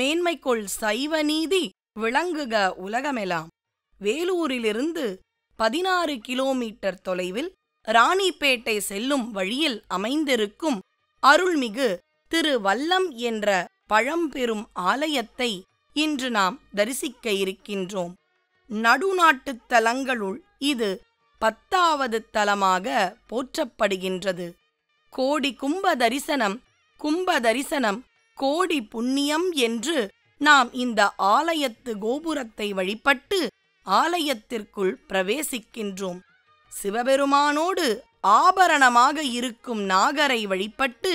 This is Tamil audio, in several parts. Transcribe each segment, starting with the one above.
மேன்மைக்குள் சைவ நீதி விளங்குக உலகமெலாம். வேலூரிலிருந்து 16 கிலோமீட்டர் தொலைவில் ராணிப்பேட்டை செல்லும் வழியில் அமைந்திருக்கும் அருள்மிகு திரு வல்லம் என்ற பழம்பெரும் ஆலயத்தை இன்று நாம் தரிசிக்க இருக்கின்றோம். நடுநாட்டுத் தலங்களுள் இது 10வது தலமாக போற்றப்படுகின்றது. கோடி கும்ப தரிசனம் கோடி புண்ணியம் என்று நாம் இந்த ஆலயத்து கோபுரத்தை வழிபட்டு ஆலயத்திற்குள் பிரவேசிக்கின்றோம். சிவபெருமானோடு ஆபரணமாக இருக்கும் நாகரை வழிபட்டு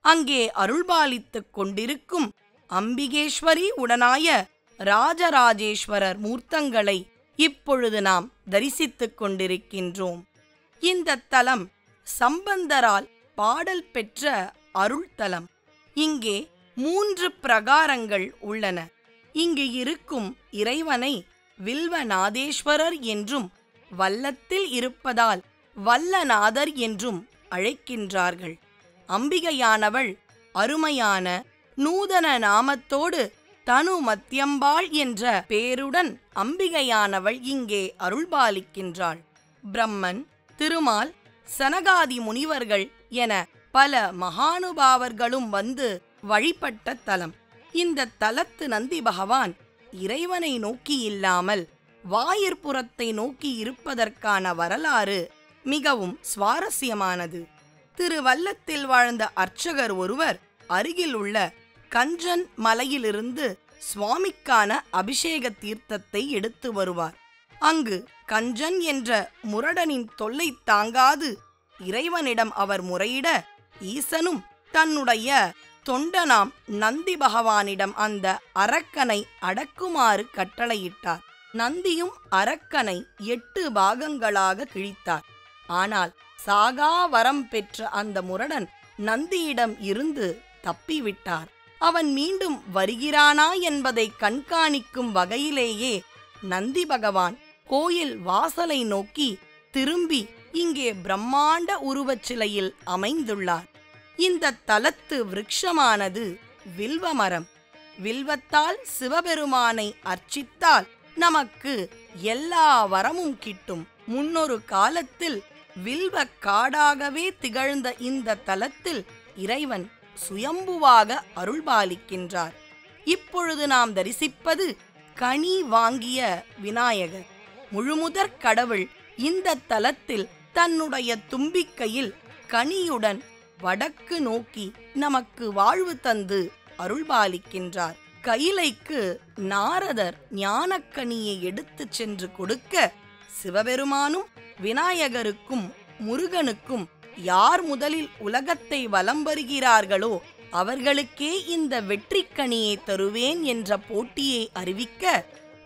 அங்கே அருள்பாலித்துக் கொண்டிருக்கும் அம்பிகேஸ்வரி உடனாய ராஜராஜேஸ்வரர் மூர்த்தங்களை இப்பொழுது நாம் தரிசித்துக் கொண்டிருக்கின்றோம். இந்த தலம் சம்பந்தரால் பாடல் பெற்ற அருள்தலம். இங்கே 3 பிரகாரங்கள் உள்ளன. இங்கு இருக்கும் இறைவனை வில்வநாதேஸ்வரர் என்றும் வல்லத்தில் இருப்பதால் வல்லநாதர் என்றும் அழைக்கின்றார்கள். அம்பிகையானவள் அருமையான நூதன நாமத்தோடு தனு மத்தியம்பாள் என்ற பேருடன் அம்பிகையானவள் இங்கே அருள்பாலிக்கின்றாள். பிரம்மன், திருமால், சனகாதி முனிவர்கள் என பல மகானுபாவர்களும் வந்து வழிபட்ட தலம். இந்த தலத்து நந்தி பகவான் இறைவனை நோக்கி இல்லாமல் வாயிற்புறத்தை நோக்கி இருப்பதற்கான வரலாறு மிகவும் சுவாரஸ்யமானது. திருவல்லத்தில் வாழ்ந்த அர்ச்சகர் ஒருவர் அருகில் உள்ள கஞ்சன் மலையிலிருந்து சுவாமிக்கான அபிஷேக தீர்த்தத்தை எடுத்து வருவார். அங்கு கஞ்சன் என்ற முரடனின் தொல்லை தாங்காது இறைவனிடம் அவர் முறையிட, ஈசனும் தன்னுடைய தொண்டனாம் நந்தி பகவானிடம் அந்த அரக்கனை அடக்குமாறு கட்டளையிட்டார். நந்தியும் அரக்கனை 8 பாகங்களாக கிழித்தார். ஆனால் சாகா வரம் பெற்ற அந்த முரடன் நந்தியிடம் இருந்து தப்பிவிட்டார். அவன் மீண்டும் வருகிறானா என்பதை கண்காணிக்கும் வகையிலேயே நந்தி பகவான் கோயில் வாசலை நோக்கி திரும்பி இங்கே பிரம்மாண்ட உருவச்சிலையில் அமைந்துள்ளார். இந்த தலத்து விருட்சமானது வில்வமரம். வில்வத்தால் சிவபெருமானை அர்ச்சித்தால் நமக்கு எல்லா வரமும் கிட்டும். முன்னொரு காலத்தில் வில்வ காடாகவே திகழ்ந்த இந்த தலத்தில் இறைவன் சுயம்புவாக அருள்பாலிக்கின்றார். இப்பொழுது நாம் தரிசிப்பது கனி வாங்கிய விநாயகர். முழுமுதற் கடவுள் இந்த தலத்தில் தன்னுடைய தும்பிக்கையில் கனியுடன் வடக்கு நோக்கி நமக்கு வாழ்வு தந்து அருள்பாலிக்கின்றார். கைலைக்கு நாரதர் ஞானக்கனியை எடுத்துச் சென்று கொடுக்க சிவபெருமானும் விநாயகருக்கும் முருகனுக்கும் யார் முதலில் உலகத்தை வலம் வருகிறார்களோ அவர்களுக்கே இந்த வெற்றிக்கனியை தருவேன் என்ற போட்டியை அறிவிக்க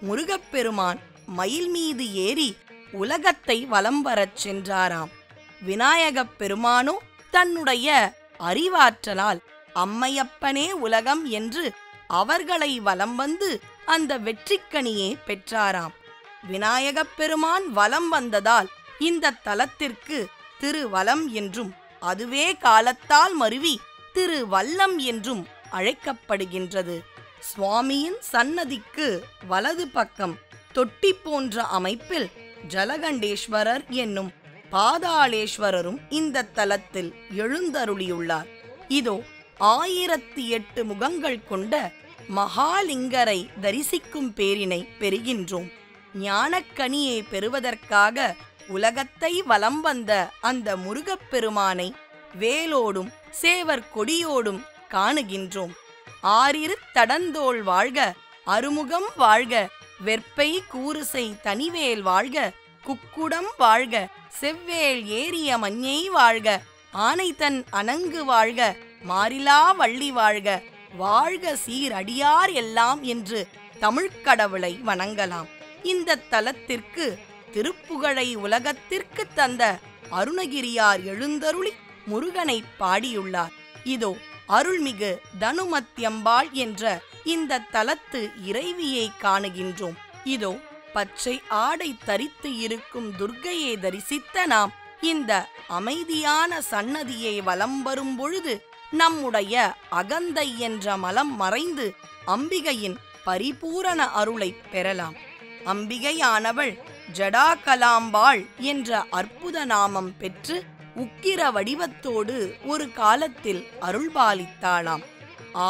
முருகப்பெருமான் மயில் மீது ஏறி உலகத்தை வலம் வரச் சென்றாராம். விநாயகப் பெருமானோ தன்னுடைய அறிவாற்றலால் அம்மையப்பனே உலகம் என்று அவர்களை வலம் வந்து அந்த வெற்றிக்கனியை பெற்றாராம். விநாயகப் பெருமான் வலம் வந்ததால் இந்த தலத்திற்கு திருவலம் என்றும் அதுவே காலத்தால் மருவி திருவல்லம் என்றும் அழைக்கப்படுகின்றது. சுவாமியின் சன்னதிக்கு வலது பக்கம் தொட்டி போன்ற அமைப்பில் ஜலகண்டேஸ்வரர் என்னும் பாதாளேஸ்வரரும் இந்த தலத்தில் எழுந்தருளியுள்ளார். இதோ 1008 முகங்கள் கொண்ட மகாலிங்கரை தரிசிக்கும் பேரினை பெறுகின்றோம். ஞானக்கனியை பெறுவதற்காக உலகத்தை வலம் வந்த அந்த முருகப்பெருமானை வேலோடும் சேவர் கொடியோடும் காணுகின்றோம். ஆறிரு தடந்தோள் வாழ்க, அருமுகம் வாழ்க, வெற்பை கூறுசை தனிவேல் வாழ்க, குக்குடம் வாழ்க, செவ்வேல் ஏறிய மஞ்சை வாழ்க, ஆனைதன் அணங்கு வாழ்க, மாறிலா வள்ளி வாழ்க, வாழ்க சீரடியார் எல்லாம் என்று தமிழ்க்கடவுளை வணங்கலாம். இந்த தலத்திற்கு திருப்புகழை உலகத்திற்கு தந்த அருணகிரியார் எழுந்தருளி முருகனை பாடியுள்ளார். இதோ அருள்மிகு தனுமத்தியம்பாள் என்ற இந்த தலத்து இறைவியை காணுகின்றோம். இதோ பச்சை ஆடை தரித்து இருக்கும் துர்க்கையை தரிசித்த நாம் இந்த அமைதியான சன்னதியை வலம் வரும் பொழுது நம்முடைய அகந்தை என்ற மலம் மறைந்து அம்பிகையின் பரிபூரண அருளை பெறலாம். அம்பிகையானவள் ஜடாகலாம்பாள் என்ற அற்புத நாமம் பெற்று உக்கிர வடிவத்தோடு ஒரு காலத்தில் அருள்பாலித்தாளாம்.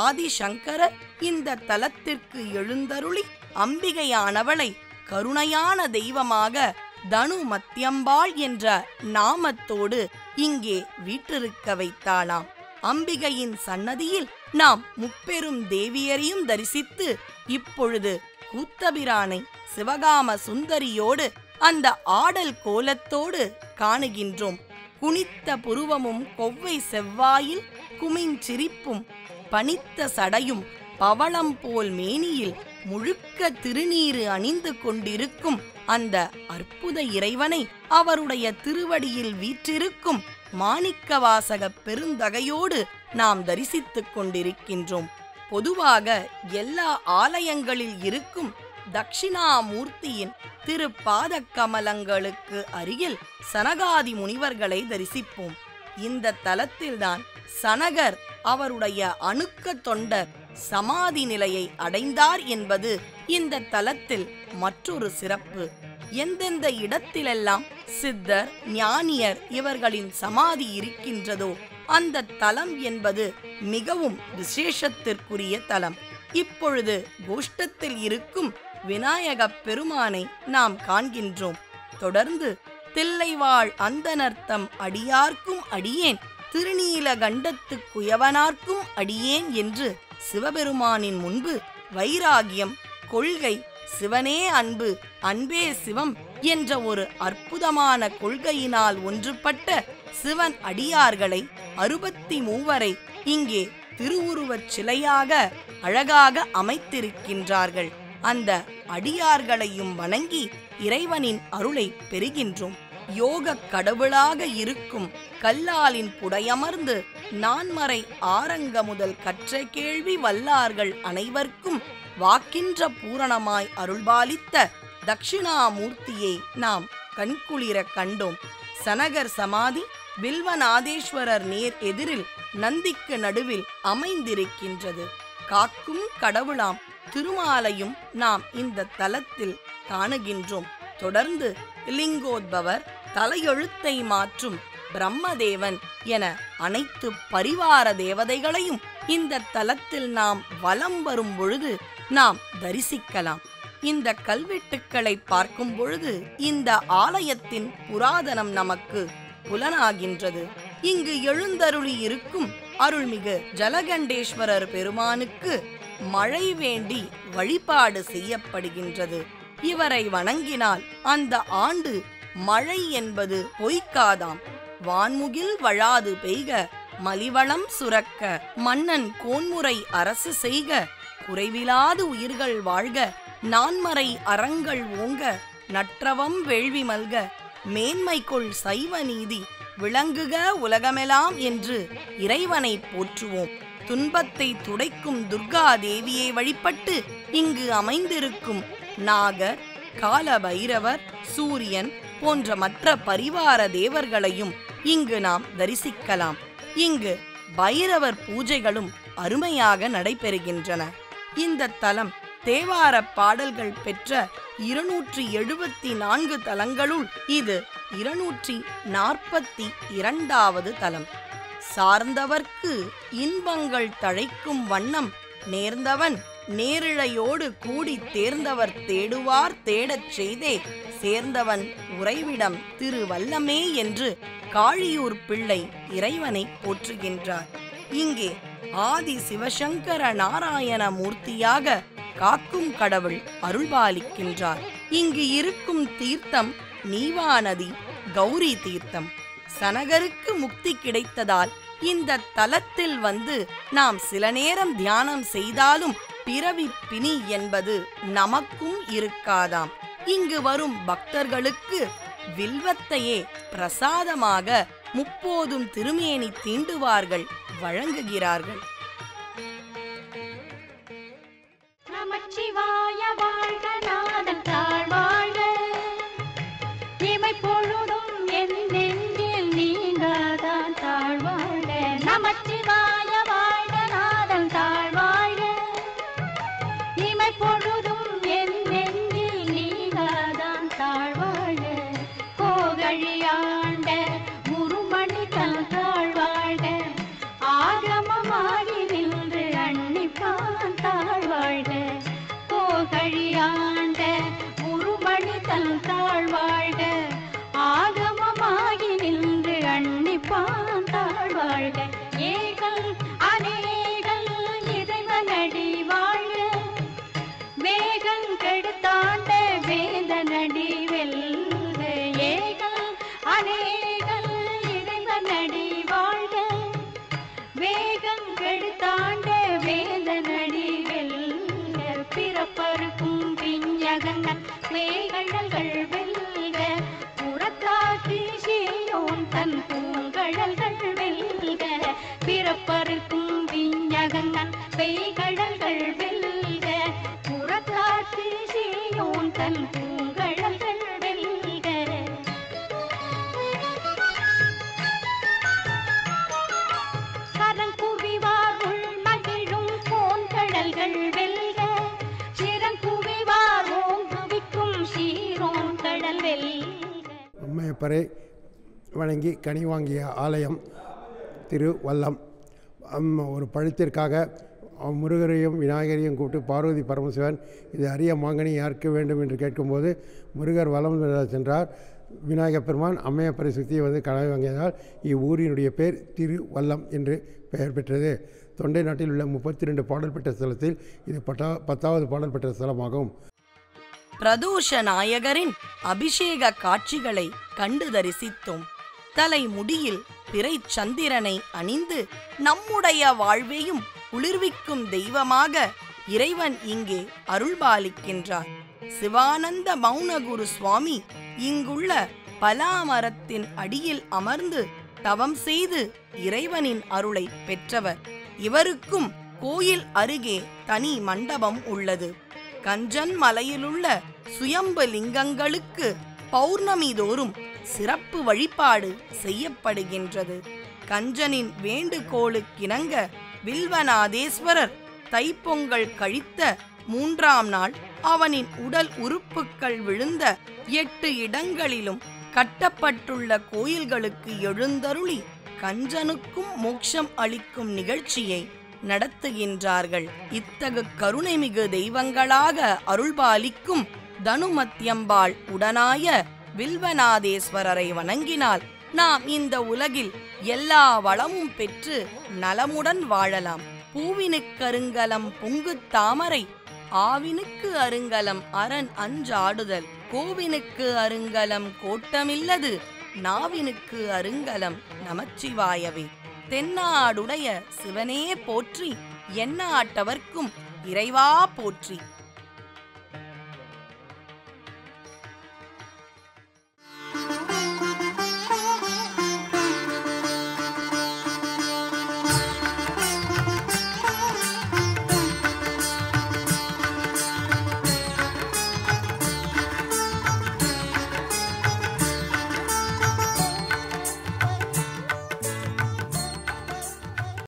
ஆதிசங்கரர் இந்த தலத்திற்கு எழுந்தருளி அம்பிகையானவளை கருணையான தெய்வமாக தனு மத்தியம்பாள் என்ற நாமத்தோடு இங்கே வீற்றிருக்க வைத்தாளாம். அம்பிகையின் சன்னதியில் நாம் முப்பெரும் தேவியரையும் தரிசித்து இப்பொழுது கூத்தபிரானை சிவகாம சுந்தரியோடு அந்த ஆடல் கோலத்தோடு காணுகின்றோம். குனித்த புருவமும் கொவ்வை செவ்வாயில் குமிஞ்சிரிப்பும் பனித்த சடையும் பவளம் போல் மேனியில் முழுக்க திருநீறு அணிந்து கொண்டிருக்கும் அந்த அற்புத இறைவனை அவருடைய திருவடியில் வீற்றிருக்கும் மாணிக்கவாசக பெருந்தகையோடு நாம் தரிசித்துக் கொண்டிருக்கின்றோம். பொதுவாக எல்லா ஆலயங்களில் இருக்கும் தட்சிணாமூர்த்தியின் திருப்பாத கமலங்களுக்கு அருகில் சனகாதி முனிவர்களை தரிசிப்போம். இந்த தலத்தில்தான் சனகர் அவருடைய அணுக்க தொண்டர் சமாதி நிலையை அடைந்தார் என்பது இந்த தலத்தில் மற்றொரு சிறப்பு. எந்தெந்த இடத்திலெல்லாம் சித்தர் ஞானியர் இவர்களின் சமாதி இருக்கின்றதோ அந்த தலம் என்பது மிகவும் விசேஷத்திற்குரிய தலம். இப்பொழுது கோஷ்டத்தில் இருக்கும் விநாயகப் பெருமானை நாம் காண்கின்றோம். தொடர்ந்து தில்லைவாழ் அந்தனர்த்தம் அடியார்க்கும் அடியேன், திருநீலகண்டத்து குயவனார்க்கும் அடியேன் என்று சிவபெருமானின் முன்பு வைராகியம், கொள்கை, சிவனே அன்பு, அன்பே சிவம் என்ற ஒரு அற்புதமான கொள்கையினால் ஒன்றுபட்ட சிவன் அடியார்களை 63 இங்கே திருவுருவச் சிலையாக அழகாக அமைத்திருக்கின்றார்கள். அந்த அடியார்களையும் வணங்கி இறைவனின் அருளை பெறுகின்றோம். யோக கடவுளாக இருக்கும் கல்லாலின் புடையமர்ந்து நான்மறை ஆரங்க முதல் கற்ற கேள்வி வல்லார்கள் அனைவர்க்கும் வாக்கின்ற பூரணமாய் அருள்பாலித்த தட்சிணாமூர்த்தியை நாம் கண்குளிர கண்டோம். சனகர் சமாதி வில்வநாதேஸ்வரர் நேர் எதிரில் நந்திக்கு நடுவில் அமைந்திருக்கின்றது. காக்கும் கடவுளாம் திருமாலையும் நாம் இந்த தலத்தில் காணுகின்றோம். தொடர்ந்து லிங்கோத்பவர், தலையெழுத்தை மாற்றும் பிரம்மதேவன் என அனைத்து பரிவார தேவதைகளையும் இந்த தலத்தில் நாம் வலம் வரும் பொழுது நாம் தரிசிக்கலாம். இந்த கல்வெட்டுக்களை பார்க்கும் பொழுது இந்த ஆலயத்தின் புராதனம் நமக்கு புலனாகின்றது. இங்கு எழுந்தருளி இருக்கும் அருள்மிகு ஜலகண்டேஸ்வரர் பெருமானுக்கு மழை வேண்டி வழிபாடு செய்யப்படுகின்றது. இவரை வணங்கினால் அந்த ஆண்டு மழை என்பது பொய்க்காதாம். வான்முகில் வழாது பெய்க, மலிவளம் சுரக்க, மன்னன் கோன்முறை அரசு செய்க, குறைவிலாது உயிர்கள் வாழ்க, நான்மறை அறங்கள் ஓங்க, நற்றவம் வேள்வி மல்க, மேன்மைக்குள் சைவ நீதி விளங்குக உலகமெல்லாம் என்று இறைவனை போற்றுவோம். துன்பத்தை துடைக்கும் துர்கா தேவியை வழிபட்டு இங்கு அமைந்திருக்கும் நாகர், கால பைரவர், சூரியன் போன்ற மற்ற பரிவார தேவர்களையும் இங்கு நாம் தரிசிக்கலாம். இங்கு பைரவர் பூஜைகளும் அருமையாக நடைபெறுகின்றன. இந்த தலம் தேவார பாடல்கள் பெற்ற 274 தலங்களுள் இது 242வது தலம். சார்ந்தவர்க்கு இன்பங்கள் தழைக்கும் வண்ணம் நேர்ந்தவன் நேரிழையோடு கூடி தேர்ந்தவர் தேடுவார் தேடச் செய்தே சேர்ந்தவன் உறைவிடம் திருவல்லமே என்று காழியூர் பிள்ளை இறைவனை போற்றுகின்றார். இங்கே ஆதி சிவசங்கர நாராயண மூர்த்தியாக காக்கும் கடவுள் அருள்பாலிக்கின்றார். இங்கு இருக்கும் தீர்த்தம் நீவாநதி கௌரி தீர்த்தம். சனகருக்கு முக்தி கிடைத்ததால் இந்த தலத்தில் வந்து நாம் சில நேரம் தியானம் செய்தாலும் பிறவி பிணி என்பது நமக்கும் இருக்காதாம். இங்கு வரும் பக்தர்களுக்கு வில்வத்தையே பிரசாதமாக முப்போதும் திருமேனி தீண்டுவார்கள் வழங்குகிறார்கள். நமச்சிவாய வாழ்க, நாதன் தாழ்வாழ்க, இமை பொழுதும் என் நெஞ்சில் நீங்காதான் தாழ்வாழ்க. நமச்சிவாய வாழ்க ஏகல் அநேகல் இறைவனடி வாழ்க வேகம் கெடுத்தாண்ட வேந்தனடி வெல்க ஏகல் அநேகல் இறைவனடி வாழ்க வேகம் கெடுத்தாண்ட வேந்தனடி வெல்க பிறப்பருக்கும் விஞ்ஞகங்கள் மேகடல்கள் வெல்க புறத்தாக்கு சீயோன் தன் பூங்கடல்கள் வெல்க பிறப்பருக்கும் விஞ்ஞகங்கள் பெய்கடல்கள் வெல்க புறத்தாக்கு சீயோன் தன் பூங்கடல்கள் வெல்க கரங்குவிவார் உள் மகிழும் கோன்கடல்கள் வெல்க சிறங்குவிவார் ஓங்குவிக்கும் சீரோன் கடல் வெல்க. அம்மையப்பரை வணங்கி கனி வாங்கிய ஆலயம் திருவல்லம். ஒரு பழத்திற்காக முருகரையும் விநாயகரையும் கூப்பிட்டு பார்வதி பரமசிவன் இது அரிய மாங்கனி யாருக்கு வேண்டும் என்று கேட்கும்போது முருகர் வலம் சென்றார். விநாயகப் பெருமான் அம்மையப்பரை சுற்றி வந்து கனி வாங்கியதால் இவ்வூரினுடைய பேர் திருவல்லம் என்று பெயர் பெற்றது. தொண்டை நாட்டில் உள்ள 32 பாடல் பெற்ற ஸ்தலத்தில் இது 10வது பாடல் பெற்ற ஸ்தலமாகும். பிரதோஷ நாயகரின் அபிஷேக காட்சிகளை கண்டு தரிசித்தோம். தலை முடியில் பிறை சந்திரனை அணிந்து நம்முடைய வாழ்வையும் குளிர்விக்கும் தெய்வமாக இறைவன் இங்கே அருள்பாலிக்கின்றார். சிவானந்த மௌனகுரு சுவாமி இங்குள்ள பலாமரத்தின் அடியில் அமர்ந்து தவம் செய்து இறைவனின் அருளை பெற்றவர். இவருக்கும் கோயில் அருகே தனி மண்டபம் உள்ளது. கஞ்சன் மலையிலுள்ள சுயம்பு லிங்கங்களுக்கு பௌர்ணமி தோறும் சிறப்பு வழிபாடு செய்யப்படுகின்றது. கஞ்சனின் வேண்டுகோளுக்கிணங்க வில்வநாதேஸ்வரர் தைப்பொங்கல் கழித்த 3ஆம் நாள் அவனின் உடல் உறுப்புக்கள் விழுந்த 8 இடங்களிலும் கட்டப்பட்டுள்ள கோயில்களுக்கு எழுந்தருளி கஞ்சனுக்கும் மோட்சம் அளிக்கும் நிகழ்ச்சியை நடத்துகின்றார்கள். இத்தகு கருணைமிகு தெய்வங்களாக அருள்பாலிக்கும் தனுமத்தியம்பாள் உடனாய வில்வநாதேஸ்வரரை வணங்கினால் நாம் இந்த உலகில் எல்லா வளமும் பெற்று நலமுடன் வாழலாம். பூவினுக்கருங்கலம் பொங்கு தாமரை ஆவினுக்கு அருங்கலம் அரண் அஞ்சாடுதல் கோவினுக்கு அருங்கலம் கோட்டமில்லது நாவினுக்கு அருங்கலம் நமச்சிவாயவே. தென்னாடுடைய சிவனே போற்றி எந்நாட்டவர்க்கும் இறைவா போற்றி.